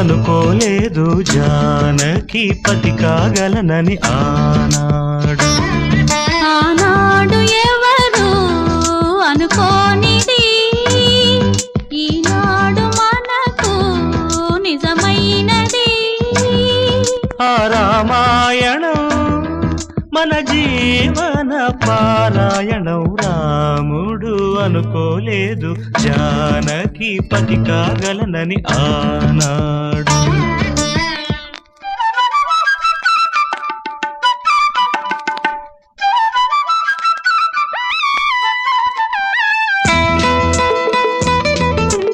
అనుకోలేదు జానకి పతి కాగలనని ఆనాడు. ఆనాడు ఎవరు అనుకోనిది ఈనాడు మనకు నిజమైనది. ఆ రామాయణం మన జీవన పారాయణం. రాముడు అనుకోలేదు జానకి పతి కాగలనని ఆనాడు.